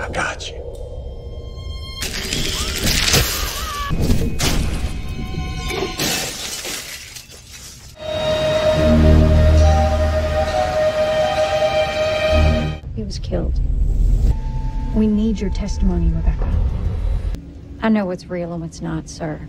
I got you. He was killed. We need your testimony, Rebecca. I know what's real and what's not, sir.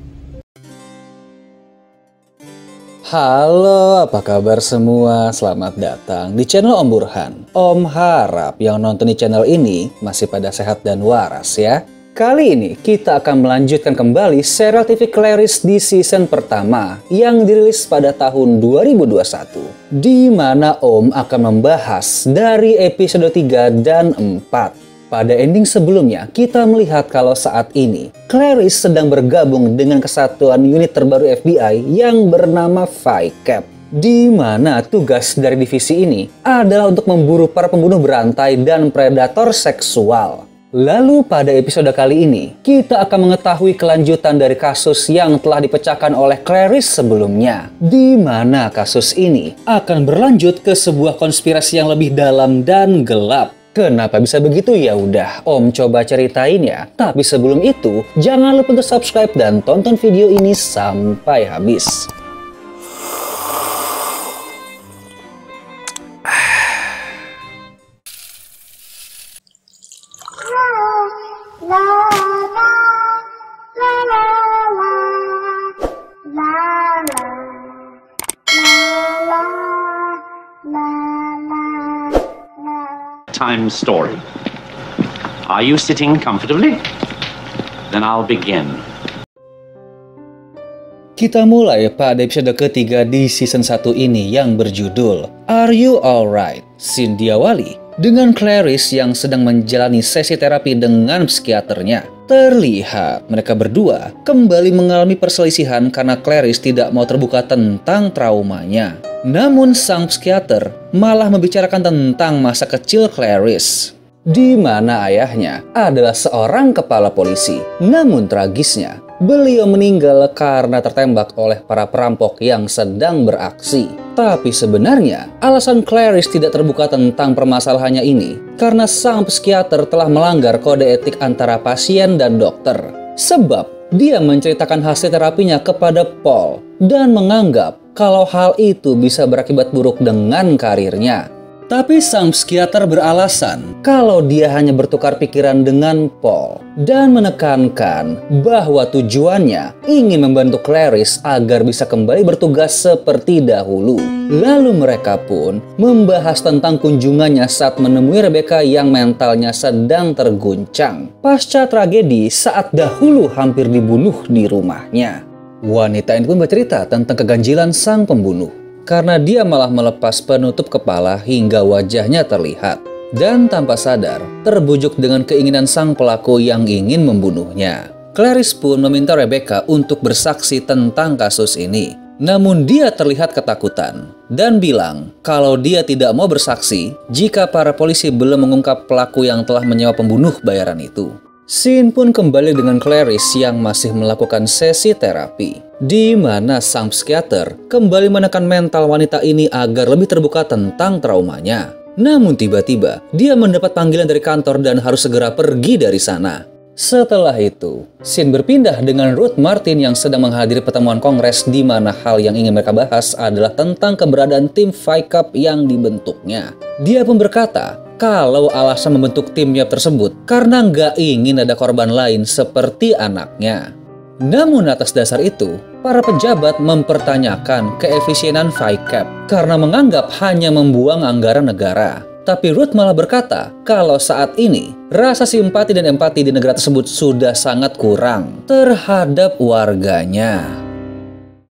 Halo, apa kabar semua? Selamat datang di channel Om Burhan. Om harap yang nonton di channel ini masih pada sehat dan waras ya. Kali ini kita akan melanjutkan kembali serial TV Clarice di season pertama yang dirilis pada tahun 2021. Di mana Om akan membahas dari episode 3 dan 4. Pada ending sebelumnya, kita melihat kalau saat ini Clarice sedang bergabung dengan kesatuan unit terbaru FBI yang bernama FICAP. Di mana tugas dari divisi ini adalah untuk memburu para pembunuh berantai dan predator seksual. Lalu pada episode kali ini, kita akan mengetahui kelanjutan dari kasus yang telah dipecahkan oleh Clarice sebelumnya. Di mana kasus ini akan berlanjut ke sebuah konspirasi yang lebih dalam dan gelap. Kenapa bisa begitu? Ya udah, Om coba ceritain ya. Tapi sebelum itu, jangan lupa untuk subscribe dan tonton video ini sampai habis. Time story. Are you sitting comfortably? Then I'll begin. Kita mulai pada episode ketiga di season 1 ini yang berjudul Are You Alright? Scene diawali dengan Clarice yang sedang menjalani sesi terapi dengan psikiaternya. Terlihat mereka berdua kembali mengalami perselisihan karena Clarice tidak mau terbuka tentang traumanya. Namun sang psikiater malah membicarakan tentang masa kecil Clarice, di mana ayahnya adalah seorang kepala polisi. Namun tragisnya, beliau meninggal karena tertembak oleh para perampok yang sedang beraksi. Tapi sebenarnya, alasan Clarice tidak terbuka tentang permasalahannya ini karena sang psikiater telah melanggar kode etik antara pasien dan dokter. Sebab dia menceritakan hasil terapinya kepada Paul dan menganggap kalau hal itu bisa berakibat buruk dengan karirnya. Tapi sang psikiater beralasan kalau dia hanya bertukar pikiran dengan Paul dan menekankan bahwa tujuannya ingin membantu Clarice agar bisa kembali bertugas seperti dahulu. Lalu mereka pun membahas tentang kunjungannya saat menemui Rebecca yang mentalnya sedang terguncang pasca tragedi saat dahulu hampir dibunuh di rumahnya. Wanita ini pun bercerita tentang keganjilan sang pembunuh karena dia malah melepas penutup kepala hingga wajahnya terlihat. Dan tanpa sadar, terbujuk dengan keinginan sang pelaku yang ingin membunuhnya. Clarice pun meminta Rebecca untuk bersaksi tentang kasus ini. Namun dia terlihat ketakutan dan bilang kalau dia tidak mau bersaksi jika para polisi belum mengungkap pelaku yang telah menyewa pembunuh bayaran itu. Scene pun kembali dengan Clarice yang masih melakukan sesi terapi, di mana sang psikiater kembali menekan mental wanita ini agar lebih terbuka tentang traumanya. Namun tiba-tiba, dia mendapat panggilan dari kantor dan harus segera pergi dari sana. Setelah itu, scene berpindah dengan Ruth Martin yang sedang menghadiri pertemuan kongres di mana hal yang ingin mereka bahas adalah tentang keberadaan tim FICAP yang dibentuknya. Dia pun berkata kalau alasan membentuk timnya tersebut karena nggak ingin ada korban lain seperti anaknya. Namun atas dasar itu, para pejabat mempertanyakan keefisienan FICAP karena menganggap hanya membuang anggaran negara. Tapi Ruth malah berkata kalau saat ini rasa simpati dan empati di negara tersebut sudah sangat kurang terhadap warganya.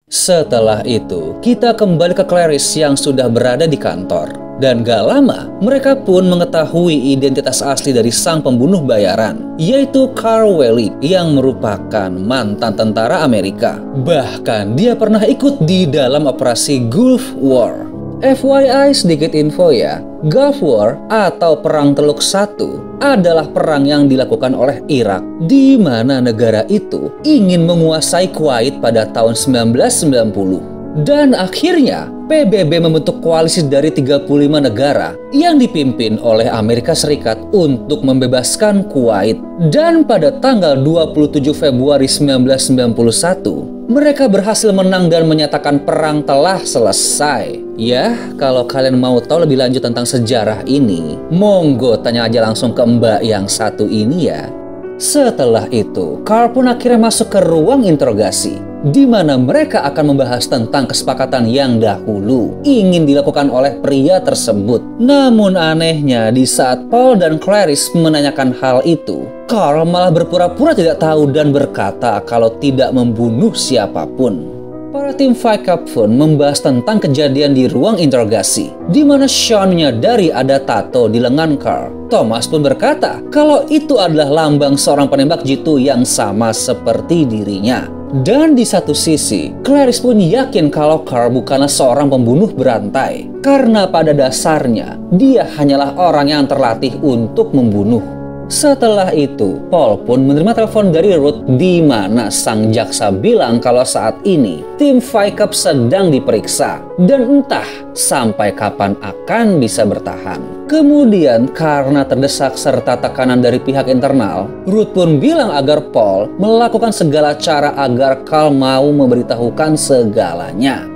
Setelah itu, kita kembali ke Clarice yang sudah berada di kantor. Dan gak lama, mereka pun mengetahui identitas asli dari sang pembunuh bayaran, yaitu Carl Welly yang merupakan mantan tentara Amerika. Bahkan dia pernah ikut di dalam operasi Gulf War. FYI sedikit info ya, Gulf War atau Perang Teluk Satu adalah perang yang dilakukan oleh Irak, di mana negara itu ingin menguasai Kuwait pada tahun 1990. Dan akhirnya PBB membentuk koalisi dari 35 negara yang dipimpin oleh Amerika Serikat untuk membebaskan Kuwait. Dan pada tanggal 27 Februari 1991, mereka berhasil menang dan menyatakan perang telah selesai. Ya, kalau kalian mau tahu lebih lanjut tentang sejarah ini, monggo tanya aja langsung ke mbak yang satu ini ya. Setelah itu, Carl pun akhirnya masuk ke ruang interogasi, di mana mereka akan membahas tentang kesepakatan yang dahulu ingin dilakukan oleh pria tersebut. Namun anehnya, di saat Paul dan Clarice menanyakan hal itu, Carl malah berpura-pura tidak tahu dan berkata kalau tidak membunuh siapapun. Para tim Fight Club pun membahas tentang kejadian di ruang interogasi, di mana Sean menyadari ada tato di lengan Carl. Thomas pun berkata kalau itu adalah lambang seorang penembak jitu yang sama seperti dirinya. Dan di satu sisi, Clarice pun yakin kalau Carl bukanlah seorang pembunuh berantai, karena pada dasarnya dia hanyalah orang yang terlatih untuk membunuh. Setelah itu, Paul pun menerima telepon dari Ruth di mana sang jaksa bilang kalau saat ini tim Fight Club sedang diperiksa dan entah sampai kapan akan bisa bertahan. Kemudian karena terdesak serta tekanan dari pihak internal, Ruth pun bilang agar Paul melakukan segala cara agar Carl mau memberitahukan segalanya.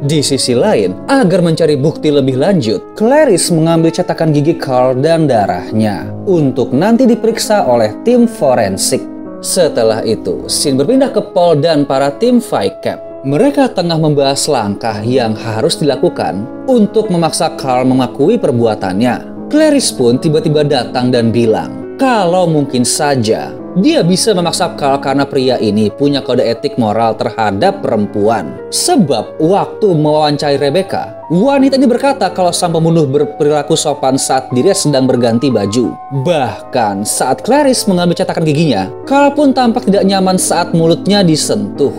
Di sisi lain, agar mencari bukti lebih lanjut, Clarice mengambil cetakan gigi Carl dan darahnya untuk nanti diperiksa oleh tim forensik. Setelah itu, scene berpindah ke Paul dan para tim Fight Club. Mereka tengah membahas langkah yang harus dilakukan untuk memaksa Carl mengakui perbuatannya. Clarice pun tiba-tiba datang dan bilang kalau mungkin saja dia bisa memaksa Carl karena pria ini punya kode etik moral terhadap perempuan. Sebab waktu mewawancarai Rebecca, wanita ini berkata kalau sang pembunuh berperilaku sopan saat dirinya sedang berganti baju. Bahkan saat Clarice mengambil cetakan giginya, Carl pun tampak tidak nyaman saat mulutnya disentuh.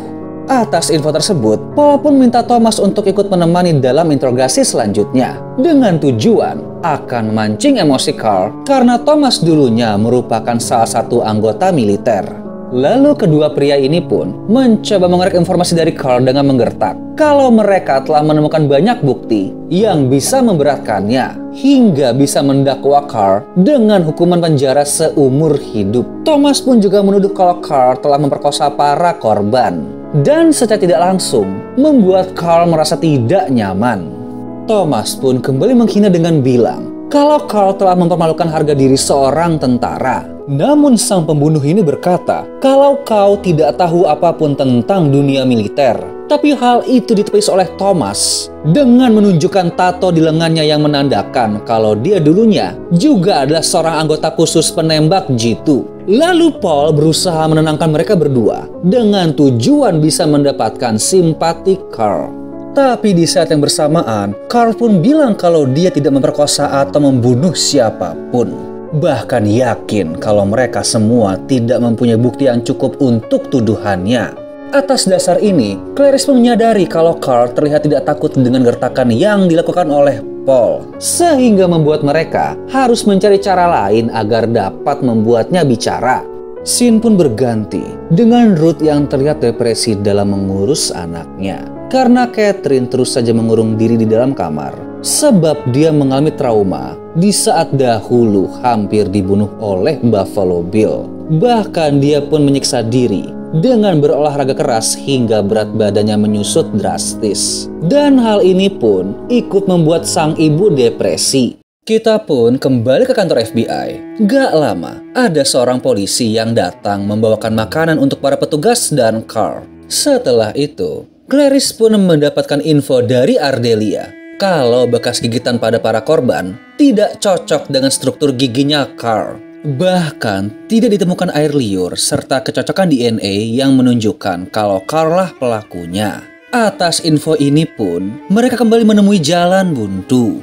Atas info tersebut, Paul pun minta Thomas untuk ikut menemani dalam interogasi selanjutnya dengan tujuan akan memancing emosi Carl karena Thomas dulunya merupakan salah satu anggota militer. Lalu kedua pria ini pun mencoba mengorek informasi dari Carl dengan menggertak kalau mereka telah menemukan banyak bukti yang bisa memberatkannya hingga bisa mendakwa Carl dengan hukuman penjara seumur hidup. Thomas pun juga menuduh kalau Carl telah memperkosa para korban dan secara tidak langsung membuat Carl merasa tidak nyaman. Thomas pun kembali menghina dengan bilang kalau Carl telah mempermalukan harga diri seorang tentara. Namun sang pembunuh ini berkata kalau kau tidak tahu apapun tentang dunia militer. Tapi hal itu ditepis oleh Thomas dengan menunjukkan tato di lengannya yang menandakan kalau dia dulunya juga adalah seorang anggota khusus penembak jitu. Lalu Paul berusaha menenangkan mereka berdua dengan tujuan bisa mendapatkan simpati Carl. Tapi di saat yang bersamaan, Carl pun bilang kalau dia tidak memperkosa atau membunuh siapapun. Bahkan yakin kalau mereka semua tidak mempunyai bukti yang cukup untuk tuduhannya. Atas dasar ini, Clarice pun menyadari kalau Carl terlihat tidak takut dengan gertakan yang dilakukan oleh Paul, sehingga membuat mereka harus mencari cara lain agar dapat membuatnya bicara. Scene pun berganti dengan Ruth yang terlihat depresi dalam mengurus anaknya. Karena Catherine terus saja mengurung diri di dalam kamar, sebab dia mengalami trauma di saat dahulu hampir dibunuh oleh Buffalo Bill. Bahkan dia pun menyiksa diri dengan berolahraga keras hingga berat badannya menyusut drastis. Dan hal ini pun ikut membuat sang ibu depresi. Kita pun kembali ke kantor FBI. Gak lama, ada seorang polisi yang datang membawakan makanan untuk para petugas dan Carl. Setelah itu, Clarice pun mendapatkan info dari Ardelia kalau bekas gigitan pada para korban tidak cocok dengan struktur giginya Carl. Bahkan tidak ditemukan air liur serta kecocokan DNA yang menunjukkan kalau Carl lah pelakunya. Atas info ini pun mereka kembali menemui jalan buntu.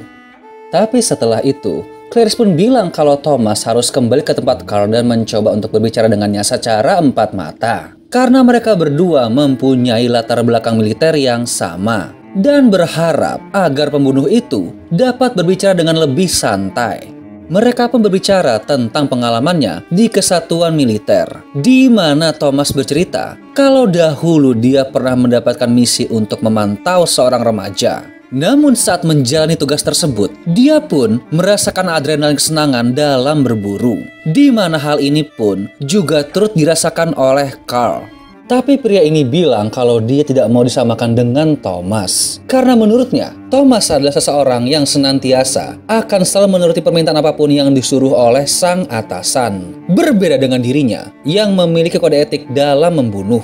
Tapi setelah itu, Clarice pun bilang kalau Thomas harus kembali ke tempat Carl dan mencoba untuk berbicara dengannya secara empat mata. Karena mereka berdua mempunyai latar belakang militer yang sama. Dan berharap agar pembunuh itu dapat berbicara dengan lebih santai. Mereka pun berbicara tentang pengalamannya di kesatuan militer. Di mana Thomas bercerita kalau dahulu dia pernah mendapatkan misi untuk memantau seorang remaja Namun saat menjalani tugas tersebut, dia pun merasakan adrenalin kesenangan dalam berburu. Di mana hal ini pun juga turut dirasakan oleh Carl. Tapi pria ini bilang kalau dia tidak mau disamakan dengan Thomas. Karena menurutnya, Thomas adalah seseorang yang senantiasa akan selalu menuruti permintaan apapun yang disuruh oleh sang atasan. Berbeda dengan dirinya yang memiliki kode etik dalam membunuh.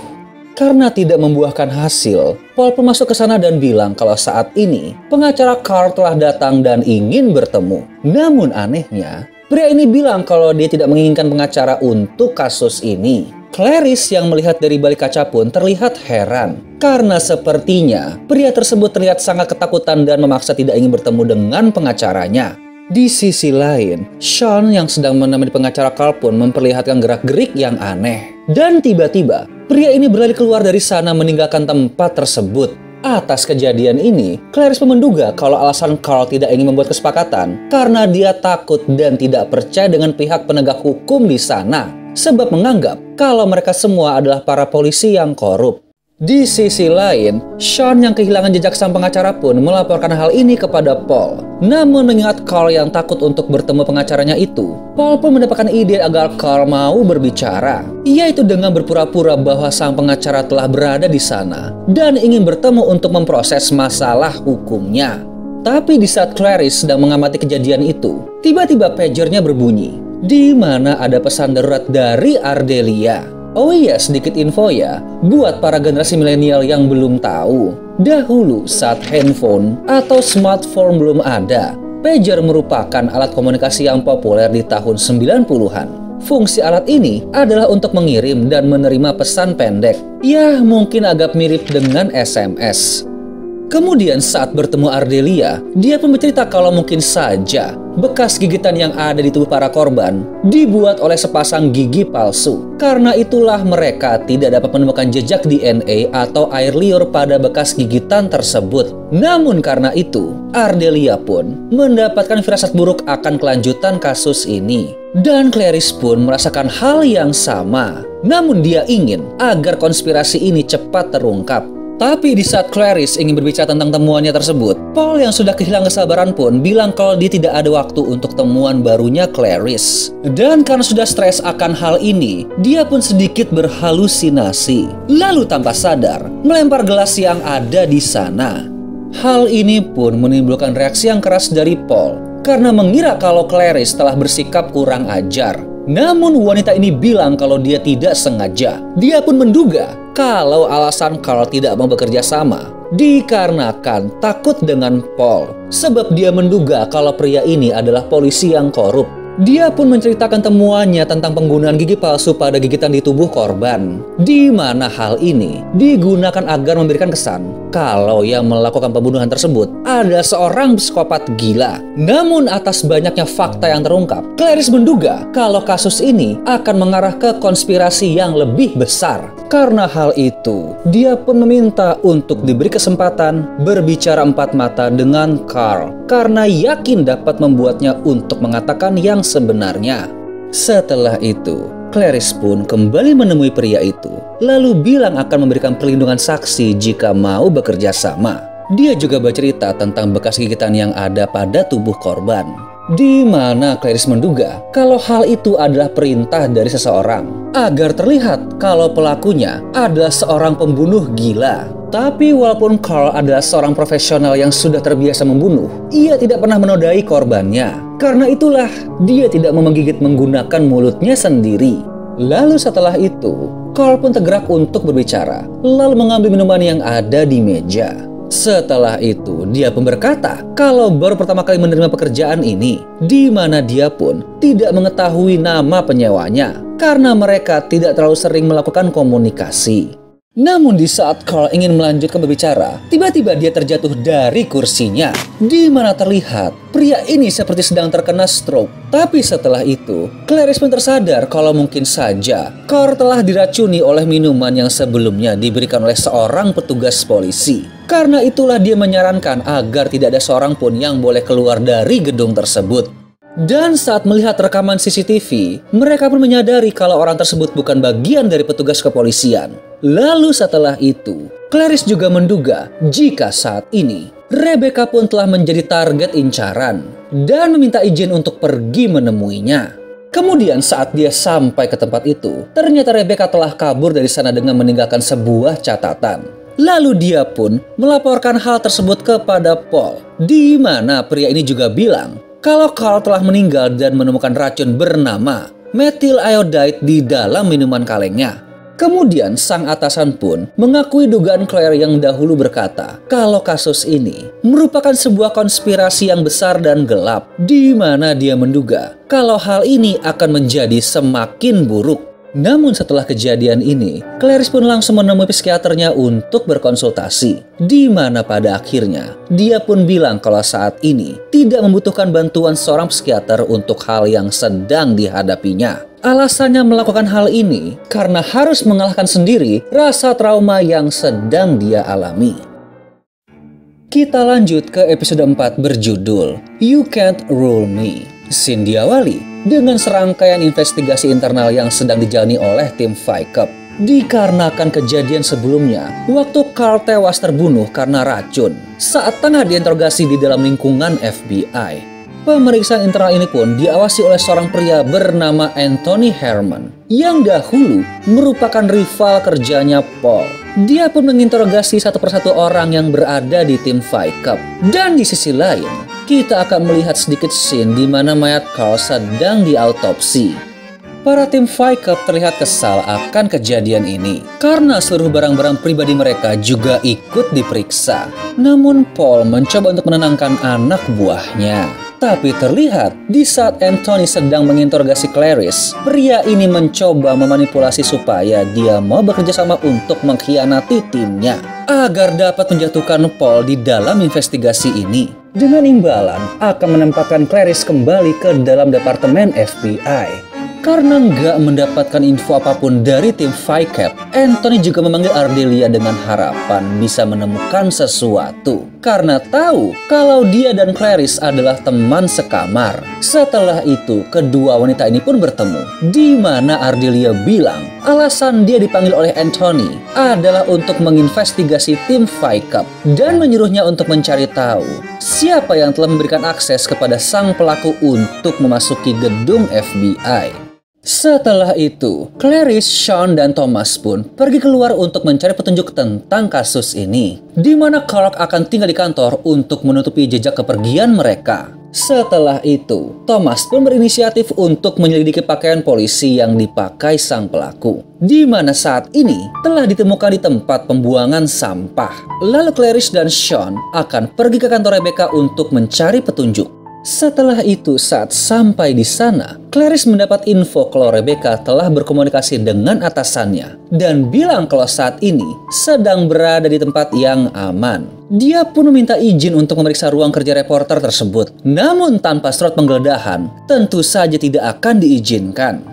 Karena tidak membuahkan hasil, Paul pun masuk ke sana dan bilang kalau saat ini pengacara Carl telah datang dan ingin bertemu. Namun anehnya, pria ini bilang kalau dia tidak menginginkan pengacara untuk kasus ini. Clarice yang melihat dari balik kaca pun terlihat heran. Karena sepertinya pria tersebut terlihat sangat ketakutan dan memaksa tidak ingin bertemu dengan pengacaranya. Di sisi lain, Sean yang sedang menemani pengacara Carl pun memperlihatkan gerak-gerik yang aneh. Dan tiba-tiba, pria ini berlari keluar dari sana meninggalkan tempat tersebut. Atas kejadian ini, Clarice pun menduga kalau alasan Carl tidak ingin membuat kesepakatan karena dia takut dan tidak percaya dengan pihak penegak hukum di sana. Sebab menganggap kalau mereka semua adalah para polisi yang korup. Di sisi lain, Sean yang kehilangan jejak sang pengacara pun melaporkan hal ini kepada Paul. Namun mengingat Carl yang takut untuk bertemu pengacaranya itu, Paul pun mendapatkan ide agar Carl mau berbicara, yaitu dengan berpura-pura bahwa sang pengacara telah berada di sana dan ingin bertemu untuk memproses masalah hukumnya. Tapi di saat Clarice sedang mengamati kejadian itu, tiba-tiba pagernya berbunyi, di mana ada pesan darurat dari Ardelia. Oh iya, sedikit info ya, buat para generasi milenial yang belum tahu. Dahulu saat handphone atau smartphone belum ada, pager merupakan alat komunikasi yang populer di tahun 90-an. Fungsi alat ini adalah untuk mengirim dan menerima pesan pendek. Ya, mungkin agak mirip dengan SMS. Kemudian saat bertemu Ardelia, dia pun bercerita kalau mungkin saja bekas gigitan yang ada di tubuh para korban dibuat oleh sepasang gigi palsu. Karena itulah mereka tidak dapat menemukan jejak DNA atau air liur pada bekas gigitan tersebut. Namun karena itu, Ardelia pun mendapatkan firasat buruk akan kelanjutan kasus ini. Dan Clarice pun merasakan hal yang sama. Namun dia ingin agar konspirasi ini cepat terungkap. Tapi di saat Clarice ingin berbicara tentang temuannya tersebut, Paul yang sudah kehilangan kesabaran pun bilang kalau dia tidak ada waktu untuk temuan barunya Clarice. Dan karena sudah stres akan hal ini, dia pun sedikit berhalusinasi. Lalu tanpa sadar, melempar gelas yang ada di sana. Hal ini pun menimbulkan reaksi yang keras dari Paul, karena mengira kalau Clarice telah bersikap kurang ajar. Namun wanita ini bilang kalau dia tidak sengaja. Dia pun menduga kalau alasan Carl tidak mau bekerja sama dikarenakan takut dengan Paul. Sebab dia menduga kalau pria ini adalah polisi yang korup. Dia pun menceritakan temuannya tentang penggunaan gigi palsu pada gigitan di tubuh korban. Di mana hal ini digunakan agar memberikan kesan kalau yang melakukan pembunuhan tersebut adalah seorang psikopat gila. Namun atas banyaknya fakta yang terungkap, Clarice menduga kalau kasus ini akan mengarah ke konspirasi yang lebih besar. Karena hal itu, dia pun meminta untuk diberi kesempatan berbicara empat mata dengan Carl. Karena yakin dapat membuatnya untuk mengatakan yang sebenarnya. Setelah itu, Clarice pun kembali menemui pria itu, lalu bilang akan memberikan perlindungan saksi jika mau bekerja sama. Dia juga bercerita tentang bekas gigitan yang ada pada tubuh korban. Di mana Clarice menduga kalau hal itu adalah perintah dari seseorang agar terlihat kalau pelakunya adalah seorang pembunuh gila. Tapi walaupun Carl adalah seorang profesional yang sudah terbiasa membunuh, ia tidak pernah menodai korbannya. Karena itulah dia tidak mau menggigit menggunakan mulutnya sendiri. Lalu setelah itu, Carl pun tergerak untuk berbicara, lalu mengambil minuman yang ada di meja. Setelah itu, dia pun berkata kalau baru pertama kali menerima pekerjaan ini, di mana dia pun tidak mengetahui nama penyewanya, karena mereka tidak terlalu sering melakukan komunikasi. Namun di saat Carl ingin melanjutkan berbicara, tiba-tiba dia terjatuh dari kursinya, di mana terlihat pria ini seperti sedang terkena stroke. Tapi setelah itu, Clarice pun tersadar kalau mungkin saja Carl telah diracuni oleh minuman yang sebelumnya diberikan oleh seorang petugas polisi. Karena itulah dia menyarankan agar tidak ada seorang pun yang boleh keluar dari gedung tersebut. Dan saat melihat rekaman CCTV, mereka pun menyadari kalau orang tersebut bukan bagian dari petugas kepolisian. Lalu setelah itu, Clarice juga menduga jika saat ini Rebecca pun telah menjadi target incaran dan meminta izin untuk pergi menemuinya. Kemudian saat dia sampai ke tempat itu, ternyata Rebecca telah kabur dari sana dengan meninggalkan sebuah catatan. Lalu dia pun melaporkan hal tersebut kepada Paul, di mana pria ini juga bilang kalau Carl telah meninggal dan menemukan racun bernama methyl iodide di dalam minuman kalengnya. Kemudian sang atasan pun mengakui dugaan Claire yang dahulu berkata kalau kasus ini merupakan sebuah konspirasi yang besar dan gelap, di mana dia menduga kalau hal ini akan menjadi semakin buruk. Namun setelah kejadian ini, Clarice pun langsung menemui psikiaternya untuk berkonsultasi, di mana pada akhirnya dia pun bilang kalau saat ini tidak membutuhkan bantuan seorang psikiater untuk hal yang sedang dihadapinya. Alasannya melakukan hal ini karena harus mengalahkan sendiri rasa trauma yang sedang dia alami. Kita lanjut ke episode 4 berjudul You Can't Rule Me. Scene diawali dengan serangkaian investigasi internal yang sedang dijalani oleh tim Fight Club. Dikarenakan kejadian sebelumnya, waktu Carl tewas terbunuh karena racun saat tengah diinterogasi di dalam lingkungan FBI. Pemeriksaan internal ini pun diawasi oleh seorang pria bernama Anthony Herman yang dahulu merupakan rival kerjanya Paul. Dia pun menginterogasi satu persatu orang yang berada di tim Fight Club. Dan di sisi lain, kita akan melihat sedikit scene di mana mayat Carl sedang diautopsi. Para tim Fight Club terlihat kesal akan kejadian ini karena seluruh barang-barang pribadi mereka juga ikut diperiksa. Namun Paul mencoba untuk menenangkan anak buahnya. Tapi terlihat di saat Anthony sedang menginterogasi Clarice, pria ini mencoba memanipulasi supaya dia mau bekerja sama untuk mengkhianati timnya agar dapat menjatuhkan Paul di dalam investigasi ini. Dengan imbalan akan menempatkan Clarice kembali ke dalam departemen FBI. Karena nggak mendapatkan info apapun dari tim Fight Club, Anthony juga memanggil Ardelia dengan harapan bisa menemukan sesuatu. Karena tahu kalau dia dan Clarice adalah teman sekamar. Setelah itu, kedua wanita ini pun bertemu, di mana Ardelia bilang alasan dia dipanggil oleh Anthony adalah untuk menginvestigasi tim Fight Club dan menyuruhnya untuk mencari tahu siapa yang telah memberikan akses kepada sang pelaku untuk memasuki gedung FBI. Setelah itu, Clarice, Sean, dan Thomas pun pergi keluar untuk mencari petunjuk tentang kasus ini, di mana Clark akan tinggal di kantor untuk menutupi jejak kepergian mereka. Setelah itu, Thomas pun berinisiatif untuk menyelidiki pakaian polisi yang dipakai sang pelaku, di mana saat ini telah ditemukan di tempat pembuangan sampah. Lalu Clarice dan Sean akan pergi ke kantor Rebecca untuk mencari petunjuk. Setelah itu, saat sampai di sana, Clarice mendapat info kalau Rebecca telah berkomunikasi dengan atasannya dan bilang kalau saat ini sedang berada di tempat yang aman. Dia pun meminta izin untuk memeriksa ruang kerja reporter tersebut. Namun tanpa surat penggeledahan, tentu saja tidak akan diizinkan.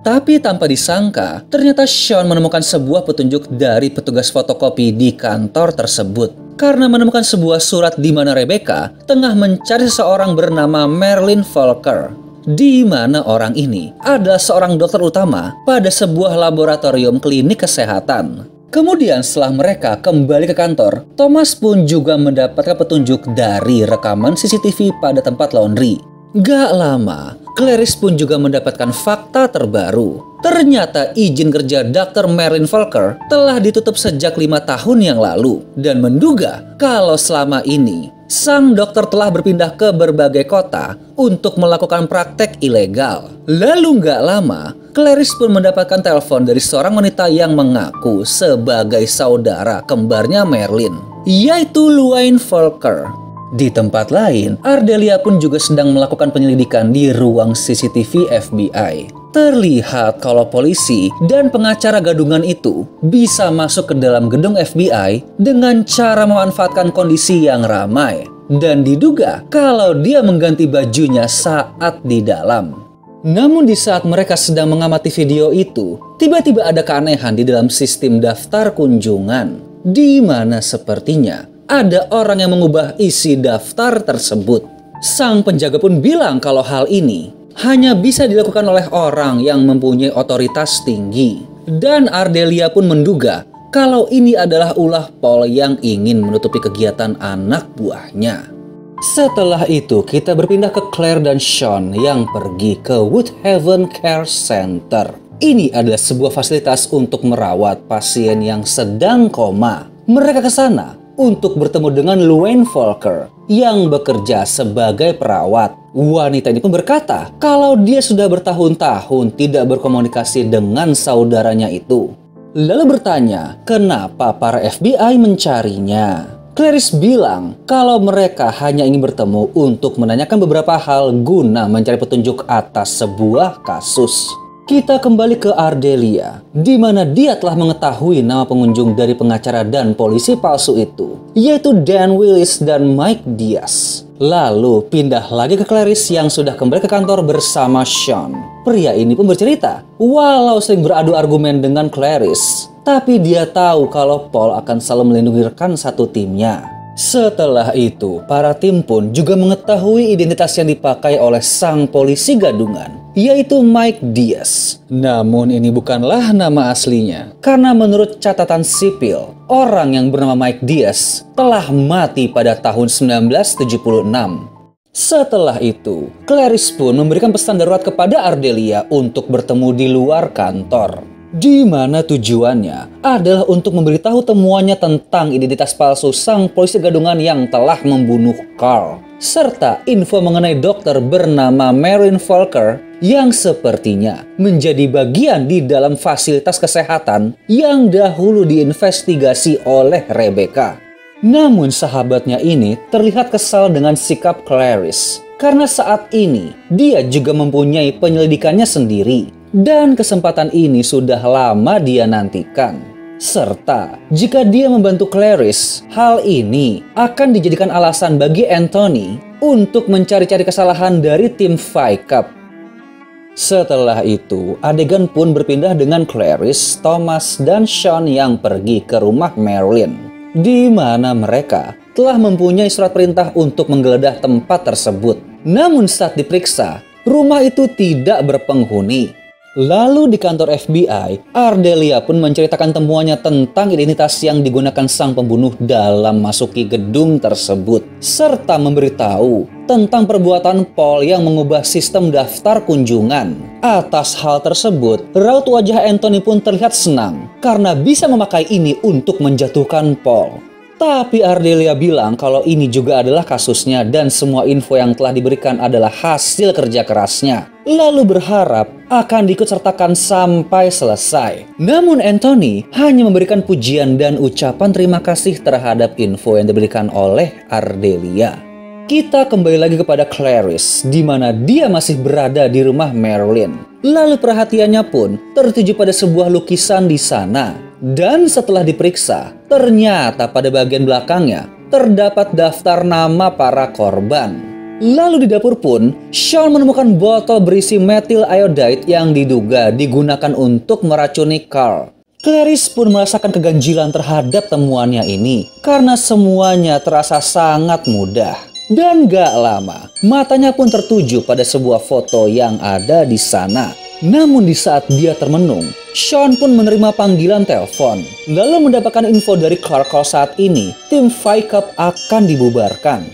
Tapi tanpa disangka, ternyata Sean menemukan sebuah petunjuk dari petugas fotokopi di kantor tersebut. Karena menemukan sebuah surat di mana Rebecca tengah mencari seseorang bernama Marilyn Volker. Di mana orang ini adalah seorang dokter utama pada sebuah laboratorium klinik kesehatan. Kemudian setelah mereka kembali ke kantor, Thomas pun juga mendapatkan petunjuk dari rekaman CCTV pada tempat laundry. Gak lama, Clarice pun juga mendapatkan fakta terbaru. Ternyata izin kerja Dr. Marilyn Volker telah ditutup sejak 5 tahun yang lalu dan menduga kalau selama ini sang dokter telah berpindah ke berbagai kota untuk melakukan praktek ilegal. Lalu gak lama, Clarice pun mendapatkan telepon dari seorang wanita yang mengaku sebagai saudara kembarnya Marilyn, yaitu Luann Volker. Di tempat lain, Ardelia pun juga sedang melakukan penyelidikan di ruang CCTV FBI. Terlihat kalau polisi dan pengacara gadungan itu bisa masuk ke dalam gedung FBI dengan cara memanfaatkan kondisi yang ramai. Dan diduga kalau dia mengganti bajunya saat di dalam. Namun di saat mereka sedang mengamati video itu, tiba-tiba ada keanehan di dalam sistem daftar kunjungan. Di mana sepertinya ada orang yang mengubah isi daftar tersebut. Sang penjaga pun bilang kalau hal ini hanya bisa dilakukan oleh orang yang mempunyai otoritas tinggi. Dan Ardelia pun menduga kalau ini adalah ulah Paul yang ingin menutupi kegiatan anak buahnya. Setelah itu kita berpindah ke Claire dan Sean yang pergi ke Woodhaven Care Center. Ini adalah sebuah fasilitas untuk merawat pasien yang sedang koma. Mereka ke sana untuk bertemu dengan Luann Volker yang bekerja sebagai perawat. Wanita ini pun berkata kalau dia sudah bertahun-tahun tidak berkomunikasi dengan saudaranya itu. Lalu bertanya kenapa para FBI mencarinya. Clarice bilang kalau mereka hanya ingin bertemu untuk menanyakan beberapa hal guna mencari petunjuk atas sebuah kasus. Kita kembali ke Ardelia, di mana dia telah mengetahui nama pengunjung dari pengacara dan polisi palsu itu, yaitu Dan Willis dan Mike Diaz. Lalu pindah lagi ke Clarice yang sudah kembali ke kantor bersama Sean. Pria ini pun bercerita, walau sering beradu argumen dengan Clarice, tapi dia tahu kalau Paul akan selalu melindungi rekan satu timnya. Setelah itu, para tim pun juga mengetahui identitas yang dipakai oleh sang polisi gadungan, yaitu Mike Diaz. Namun ini bukanlah nama aslinya, karena menurut catatan sipil, orang yang bernama Mike Diaz telah mati pada tahun 1976. Setelah itu, Clarice pun memberikan pesan darurat kepada Ardelia untuk bertemu di luar kantor, di mana tujuannya adalah untuk memberitahu temuannya tentang identitas palsu sang polisi gadungan yang telah membunuh Carl, serta info mengenai dokter bernama Marilyn Volker yang sepertinya menjadi bagian di dalam fasilitas kesehatan yang dahulu diinvestigasi oleh Rebecca. Namun sahabatnya ini terlihat kesal dengan sikap Clarice, karena saat ini dia juga mempunyai penyelidikannya sendiri. Dan kesempatan ini sudah lama dia nantikan. Serta, jika dia membantu Clarice, hal ini akan dijadikan alasan bagi Anthony untuk mencari-cari kesalahan dari tim Fight Club. Setelah itu, adegan pun berpindah dengan Clarice, Thomas, dan Sean yang pergi ke rumah Marilyn, di mana mereka telah mempunyai surat perintah untuk menggeledah tempat tersebut. Namun saat diperiksa, rumah itu tidak berpenghuni. Lalu di kantor FBI, Ardelia pun menceritakan temuannya tentang identitas yang digunakan sang pembunuh dalam masuki gedung tersebut, serta memberitahu tentang perbuatan Paul yang mengubah sistem daftar kunjungan. Atas hal tersebut, raut wajah Anthony pun terlihat senang karena bisa memakai ini untuk menjatuhkan Paul. Tapi Ardelia bilang kalau ini juga adalah kasusnya dan semua info yang telah diberikan adalah hasil kerja kerasnya. Lalu berharap akan diikutsertakan sampai selesai. Namun Anthony hanya memberikan pujian dan ucapan terima kasih terhadap info yang diberikan oleh Ardelia. Kita kembali lagi kepada Clarice, di mana dia masih berada di rumah Marilyn. Lalu perhatiannya pun tertuju pada sebuah lukisan di sana. Dan setelah diperiksa, ternyata pada bagian belakangnya terdapat daftar nama para korban. Lalu di dapur pun, Sean menemukan botol berisi methyl iodide yang diduga digunakan untuk meracuni Carl. Clarice pun merasakan keganjilan terhadap temuannya ini karena semuanya terasa sangat mudah. Dan gak lama, matanya pun tertuju pada sebuah foto yang ada di sana. Namun di saat dia termenung, Sean pun menerima panggilan telepon. Lalu mendapatkan info dari Clark kalau saat ini tim Fight Club akan dibubarkan.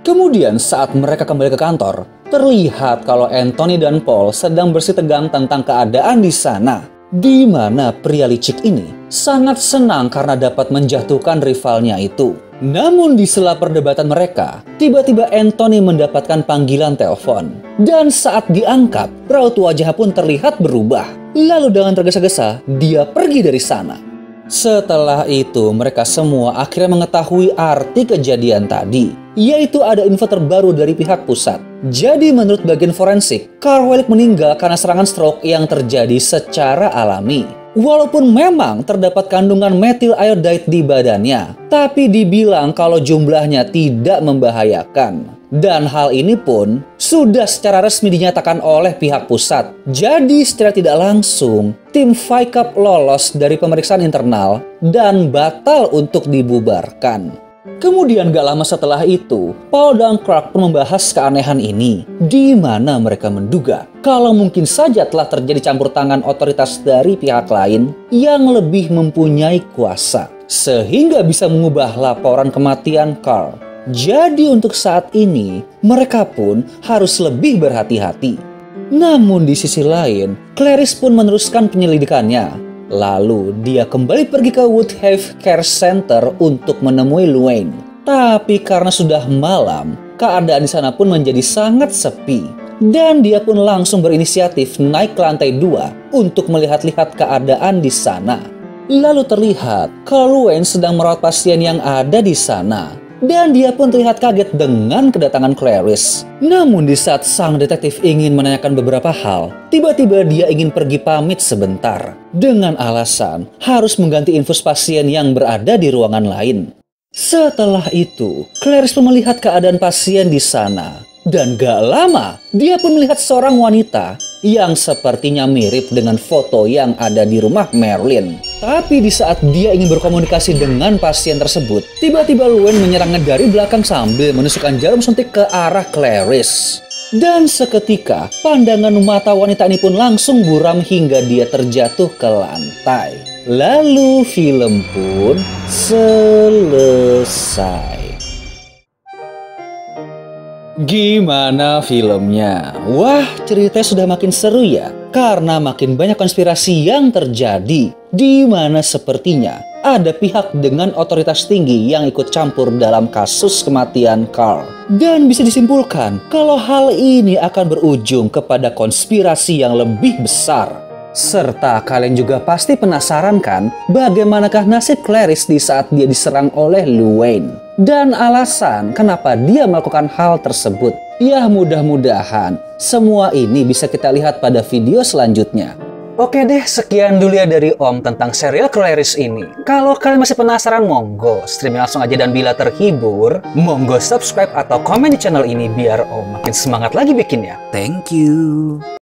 Kemudian saat mereka kembali ke kantor, terlihat kalau Anthony dan Paul sedang bersih tegang tentang keadaan di sana. Di mana pria licik ini sangat senang karena dapat menjatuhkan rivalnya itu. Namun di sela perdebatan mereka, tiba-tiba Anthony mendapatkan panggilan telepon. Dan saat diangkat, raut wajah pun terlihat berubah. Lalu dengan tergesa-gesa, dia pergi dari sana. Setelah itu, mereka semua akhirnya mengetahui arti kejadian tadi, yaitu ada info terbaru dari pihak pusat. Jadi menurut bagian forensik, Carl Wellick meninggal karena serangan stroke yang terjadi secara alami. Walaupun memang terdapat kandungan methyl iodide di badannya, tapi dibilang kalau jumlahnya tidak membahayakan. Dan hal ini pun sudah secara resmi dinyatakan oleh pihak pusat. Jadi secara tidak langsung, tim Fight Club lolos dari pemeriksaan internal dan batal untuk dibubarkan. Kemudian gak lama setelah itu, Paul dan Clark pun membahas keanehan ini, di mana mereka menduga kalau mungkin saja telah terjadi campur tangan otoritas dari pihak lain yang lebih mempunyai kuasa, sehingga bisa mengubah laporan kematian Carl. Jadi untuk saat ini, mereka pun harus lebih berhati-hati. Namun di sisi lain, Clarice pun meneruskan penyelidikannya. Lalu dia kembali pergi ke Woodhaven Care Center untuk menemui Luane. Tapi karena sudah malam, keadaan di sana pun menjadi sangat sepi. Dan dia pun langsung berinisiatif naik ke lantai 2 untuk melihat-lihat keadaan di sana. Lalu terlihat kalau Luane sedang merawat pasien yang ada di sana. Dan dia pun terlihat kaget dengan kedatangan Clarice. Namun di saat sang detektif ingin menanyakan beberapa hal, tiba-tiba dia ingin pergi pamit sebentar. Dengan alasan harus mengganti infus pasien yang berada di ruangan lain. Setelah itu, Clarice pun melihat keadaan pasien di sana. Dan gak lama, dia pun melihat seorang wanita yang sepertinya mirip dengan foto yang ada di rumah Marilyn. Tapi di saat dia ingin berkomunikasi dengan pasien tersebut, tiba-tiba Luane menyerangnya dari belakang sambil menusukkan jarum suntik ke arah Clarice. Dan seketika, pandangan mata wanita ini pun langsung buram hingga dia terjatuh ke lantai. Lalu film pun selesai. Gimana filmnya? Wah, ceritanya sudah makin seru ya. Karena makin banyak konspirasi yang terjadi. Di mana sepertinya ada pihak dengan otoritas tinggi yang ikut campur dalam kasus kematian Carl. Dan bisa disimpulkan kalau hal ini akan berujung kepada konspirasi yang lebih besar. Serta kalian juga pasti penasaran kan bagaimanakah nasib Clarice di saat dia diserang oleh Luane. Dan alasan kenapa dia melakukan hal tersebut. Ya mudah-mudahan semua ini bisa kita lihat pada video selanjutnya. Oke deh, sekian dulu ya dari Om tentang serial Clarice ini. Kalau kalian masih penasaran, monggo streaming langsung aja, dan bila terhibur, monggo subscribe atau komen di channel ini biar Om makin semangat lagi bikinnya. Thank you.